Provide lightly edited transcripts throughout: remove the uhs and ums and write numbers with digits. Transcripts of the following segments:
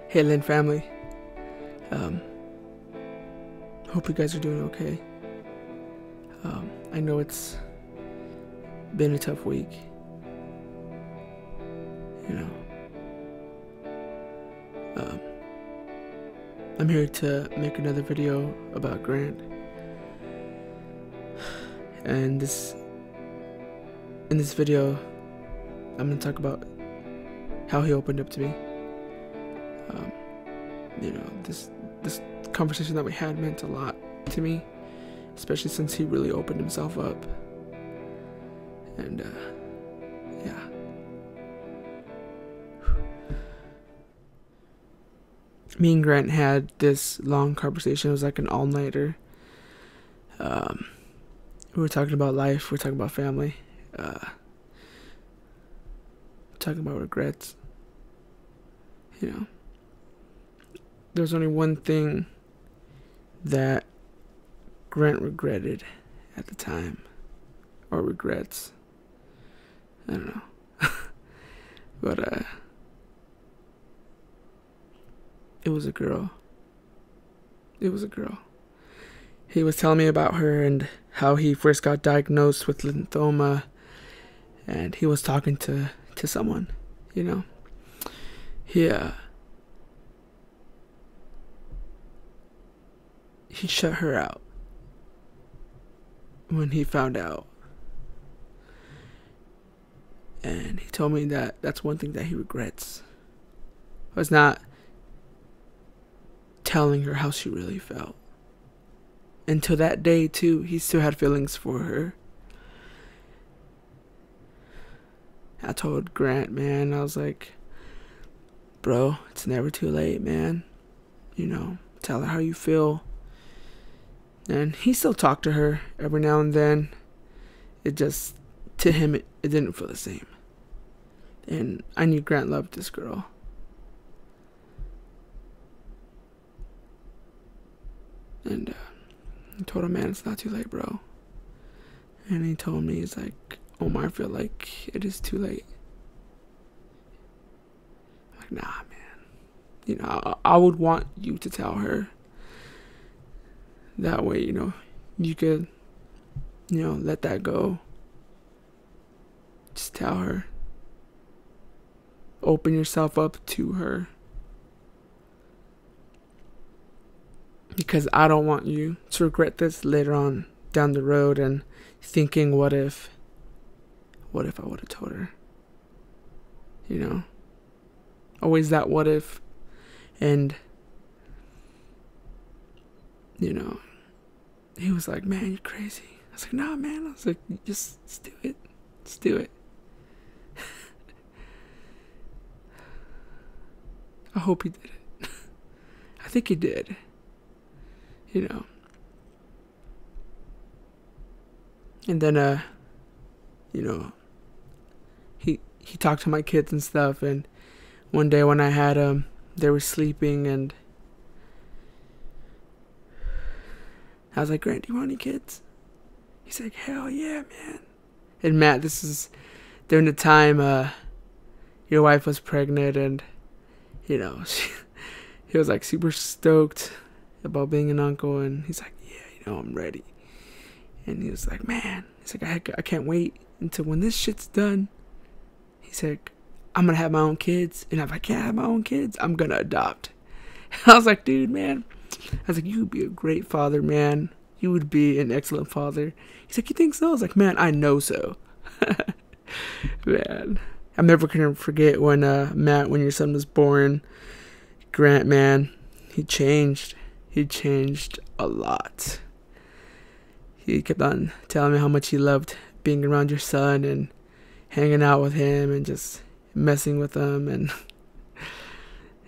Hey Lynn family, hope you guys are doing okay. I know it's been a tough week, you know. I'm here to make another video about Grant, and in this video, I'm gonna talk about how he opened up to me. This conversation that we had meant a lot to me, especially since he really opened himself up. And yeah. Me and Grant had this long conversation. It was like an all-nighter. We were talking about life. We were talking about family. Talking about regrets. You know. There's only one thing that Grant regretted at the time. Or regrets. I don't know. But it was a girl. It was a girl. He was telling me about her and how he first got diagnosed with lymphoma, and he was talking to someone, you know. He shut her out when he found out. And he told me that that's one thing that he regrets. Was not telling her how she really felt. Until that day, too, he still had feelings for her. I told Grant, man, I was like, bro, it's never too late, man. You know, tell her how you feel. And he still talked to her every now and then. It just, to him, it didn't feel the same. And I knew Grant loved this girl. And I told him, man, it's not too late, bro. And he told me, he's like, Omar, I feel like it is too late. I'm like, nah, man. You know, I would want you to tell her. That way, you know, you could, you know, let that go. Just tell her. Open yourself up to her. Because I don't want you to regret this later on down the road and thinking, what if I would have told her? You know? Always that what if. And, you know, he was like, man, you're crazy. I was like, nah, man. I was like, just do it. Just do it. I hope he did it. I think he did. You know. And then, you know, he talked to my kids and stuff. And one day when I had them, they were sleeping, and I was like, Grant, do you want any kids? He's like, hell yeah, man. And Matt, this is during the time your wife was pregnant, and, you know, he was like super stoked about being an uncle, and he's like, yeah, you know, I'm ready. And he was like, man, he's like, I can't wait until when this shit's done. He's like, I'm gonna have my own kids, and if I can't have my own kids, I'm gonna adopt. And I was like, dude, man. I was like, you would be a great father, man. You would be an excellent father. He's like, you think so? I was like, man, I know so. Man, I'm never gonna forget when Matt, when your son was born, Grant, man, he changed a lot. He kept on telling me how much he loved being around your son and hanging out with him and just messing with him. And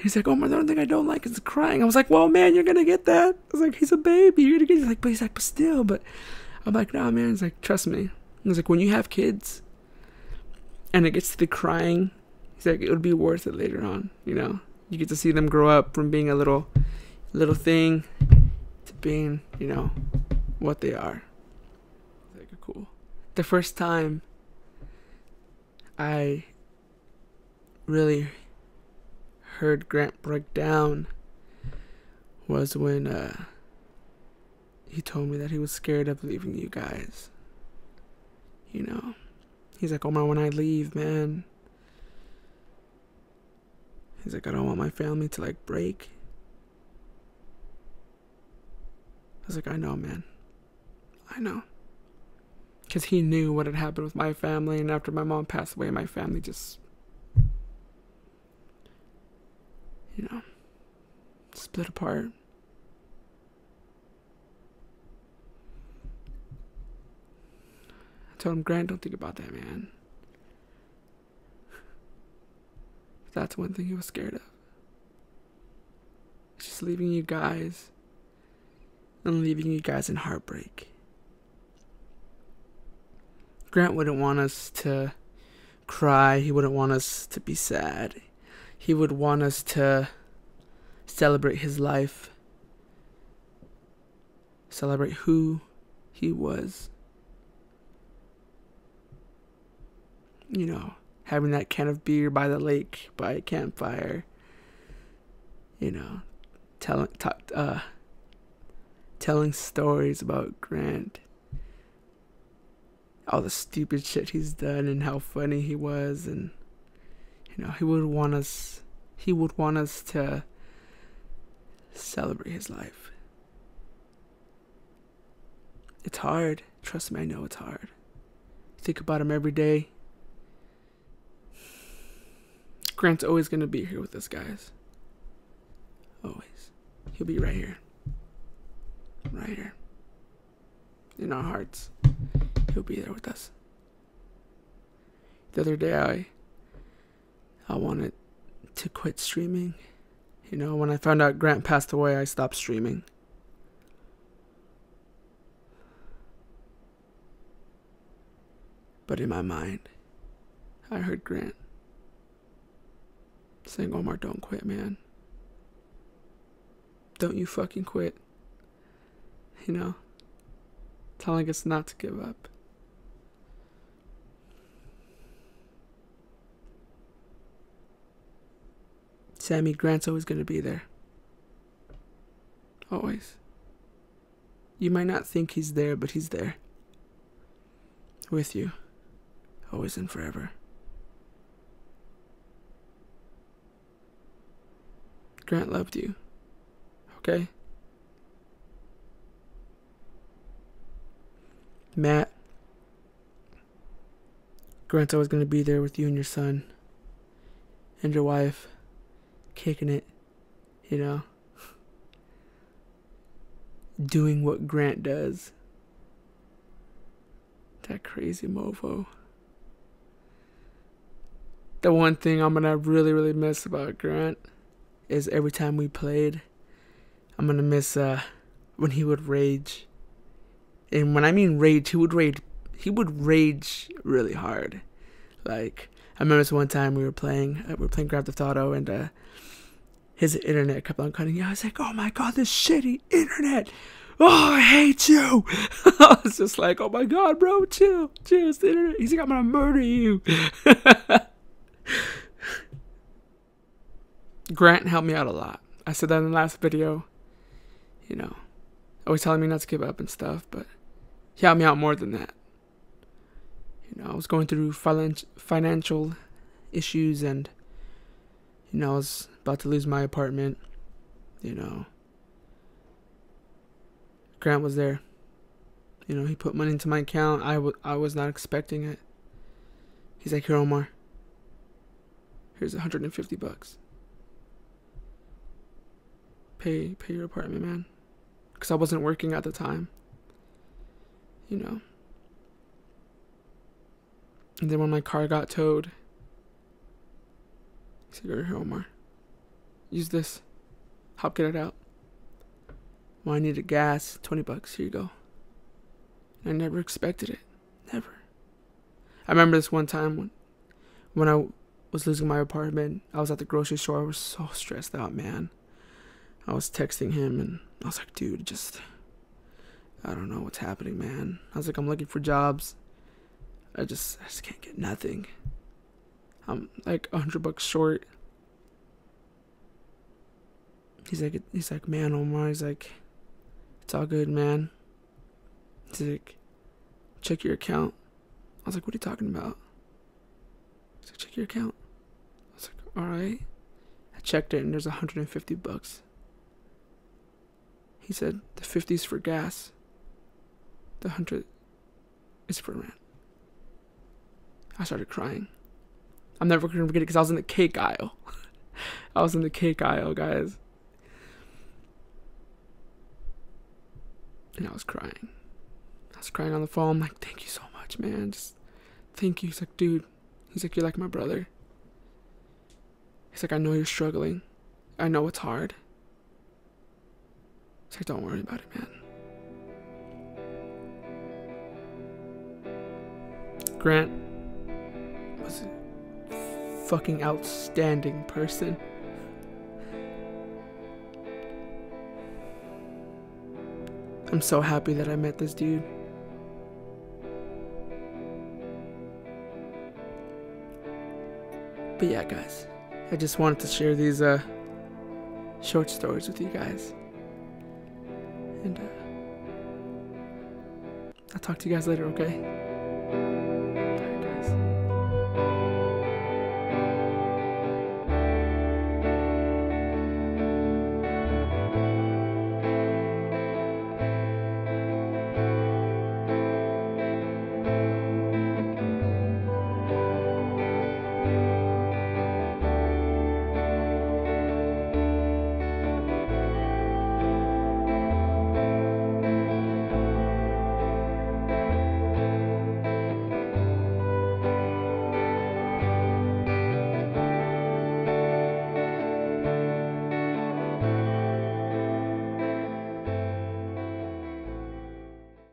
he's like, oh, the only thing I don't like is crying. I was like, well, man, you're gonna get that. I was like, he's a baby, you're gonna get it. He's like, but still. But I'm like, nah, man. He's like, trust me. He was like, when you have kids and it gets to the crying, he's like, it would be worth it later on. You know, you get to see them grow up from being a little thing to being, you know, what they are. Like, cool. The first time I really heard Grant break down was when he told me that he was scared of leaving you guys. You know, he's like, Omar, when I leave, man, he's like, I don't want my family to like break. I was like, I know, man. I know. Because he knew what had happened with my family, and after my mom passed away, my family just, you know, split apart. I told him, Grant, don't think about that, man. That's one thing he was scared of. It's just leaving you guys and leaving you guys in heartbreak. Grant wouldn't want us to cry. He wouldn't want us to be sad. He would want us to celebrate his life. Celebrate who he was. You know, having that can of beer by the lake, by a campfire. You know, telling stories about Grant. All the stupid shit he's done and how funny he was, and you know, he would want us to celebrate his life. It's hard. Trust me, I know it's hard. Think about him every day. Grant's always gonna be here with us, guys. Always. He'll be right here. Right here. In our hearts. He'll be there with us. The other day, I wanted to quit streaming. You know, when I found out Grant passed away, I stopped streaming. But in my mind, I heard Grant saying, Omar, don't quit, man. Don't you fucking quit. You know, telling us not to give up. Sammy, Grant's always going to be there. Always. You might not think he's there, but he's there. With you. Always and forever. Grant loved you. Okay? Matt. Grant's always going to be there with you and your son. And your wife. Kicking it, you know, doing what Grant does. That crazy mofo. The one thing I'm gonna really, really miss about Grant is every time we played, I'm gonna miss when he would rage. And when I mean rage, he would rage really hard. Like, I remember this one time we were playing Grand Theft Auto, and his internet kept on cutting out. I was like, oh my god, this shitty internet. Oh, I hate you. I was just like, oh my god, bro, chill. It's the internet. He's like, I'm gonna murder you. Grant helped me out a lot. I said that in the last video. You know, always telling me not to give up and stuff, but he helped me out more than that. You know, I was going through financial issues, and you know, I was about to lose my apartment. You know, Grant was there. You know, he put money into my account. I was not expecting it. He's like, here, Omar. Here's $150. Pay your apartment, man. Because I wasn't working at the time. You know. And then when my car got towed, he said, here, Omar. Use this. Help get it out. Well, I needed gas. $20. Here you go. I never expected it. Never. I remember this one time when I was losing my apartment. I was at the grocery store. I was so stressed out, man. I was texting him, and I was like, dude, I don't know what's happening, man. I was like, I'm looking for jobs. I just can't get nothing. I'm like $100 short. He's like, man, Omar, he's like, it's all good, man. He's like, check your account. I was like, what are you talking about? He's like, check your account. I was like, all right. I checked it and there's $150. He said, the 50's for gas. The 100 is for rent. I started crying. I'm never going to forget it because I was in the cake aisle. I was in the cake aisle, guys. And I was crying. I was crying on the phone. I'm like, thank you so much, man. Just thank you. He's like, dude. He's like, you're like my brother. He's like, I know you're struggling. I know it's hard. He's like, don't worry about it, man. Grant was a fucking outstanding person. I'm so happy that I met this dude. But yeah, guys, I just wanted to share these short stories with you guys. And I'll talk to you guys later, okay?